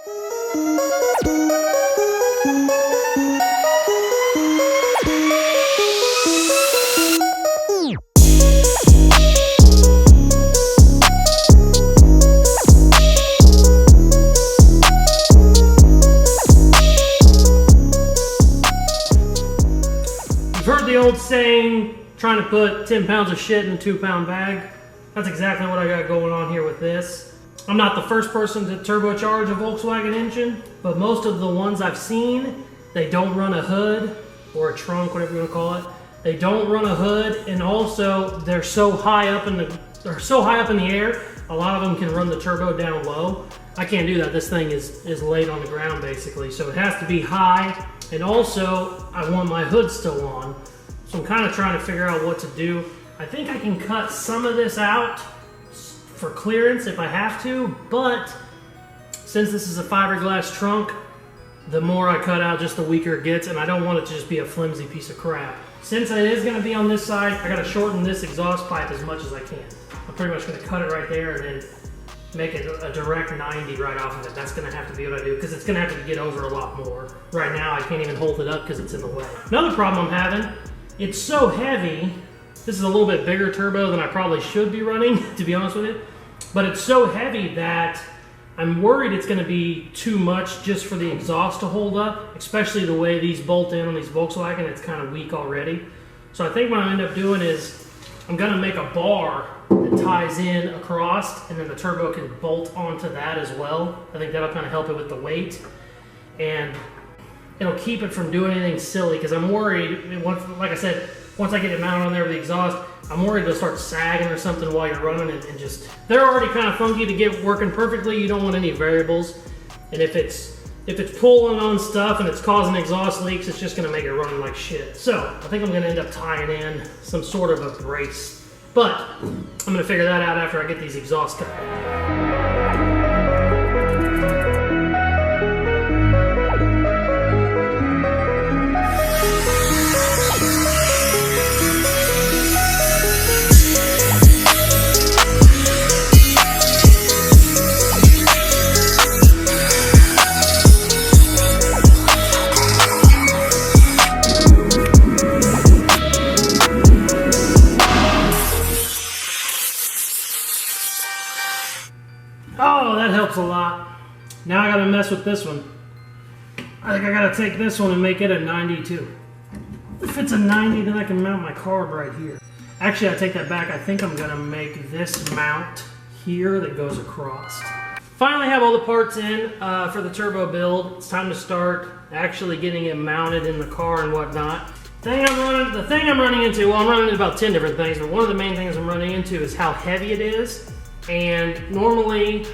The old saying, trying to put 10 pounds of shit in a 2-pound bag. That's exactly what I got going on here with this. I'm not the first person to turbocharge a Volkswagen engine, but most of the ones I've seen, they don't run a hood or a trunk, whatever you want to call it. They don't run a hood, and also they're so high up in the air, a lot of them can run the turbo down low. I can't do that. This thing is laid on the ground basically, so it has to be high, and also I want my hood still on. So I'm kind of trying to figure out what to do. I think I can cut some of this out for clearance if I have to, but since this is a fiberglass trunk, the more I cut out, just the weaker it gets, and I don't want it to just be a flimsy piece of crap. Since it is going to be on this side, I got to shorten this exhaust pipe as much as I can. I'm pretty much going to cut it right there and then make it a direct 90 right off of it. That's going to have to be what I do, because it's going to have to get over a lot more. Right now I can't even hold it up because it's in the way. Another problem I'm having, it's so heavy. This is a little bit bigger turbo than I probably should be running, to be honest with you. But it's so heavy that I'm worried it's going to be too much just for the exhaust to hold up, especially the way these bolt in on these Volkswagen. It's kind of weak already. So I think what I end up doing is I'm going to make a bar that ties in across, and then the turbo can bolt onto that as well. I think that'll kind of help it with the weight, and it'll keep it from doing anything silly, because I'm worried, like I said, once I get it mounted on there with the exhaust, I'm worried it'll start sagging or something while you're running it, and just, they're already kind of funky to get working perfectly. You don't want any variables, and if it's pulling on stuff and it's causing exhaust leaks, it's just going to make it run like shit. So I think I'm going to end up tying in some sort of a brace, but I'm going to figure that out after I get these exhausts cut. Oh, that helps a lot. Now I gotta mess with this one. I think I gotta take this one and make it a 92. If it's a 90, then I can mount my carb right here. Actually, I take that back. I think I'm gonna make this mount here that goes across. Finally have all the parts in for the turbo build. It's time to start actually getting it mounted in the car and whatnot. The thing I'm running into, well, I'm running into about 10 different things, but one of the main things I'm running into is how heavy it is. And normally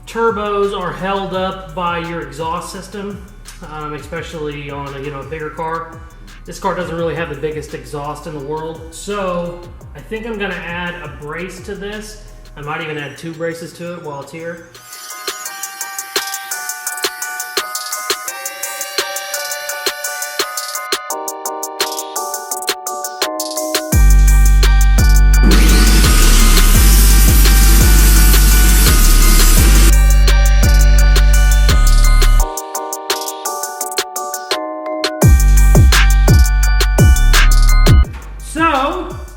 turbos are held up by your exhaust system, especially on a bigger car. This car doesn't really have the biggest exhaust in the world, so I think I'm gonna add a brace to this. I might even add 2 braces to it while it's here.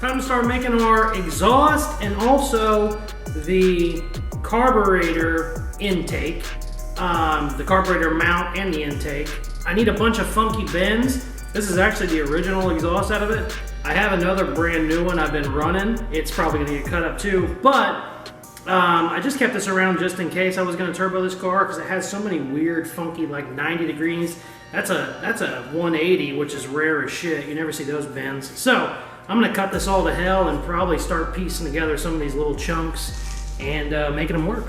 Time to start making our exhaust and also the carburetor intake, the carburetor mount and the intake. I need a bunch of funky bends. This is actually the original exhaust out of it. I have another brand new one I've been running. It's probably gonna get cut up too, but I just kept this around just in case I was gonna turbo this car, because it has so many weird, funky, like 90 degrees. That's a 180, which is rare as shit. You never see those bends. So I'm gonna cut this all to hell and probably start piecing together some of these little chunks and making them work.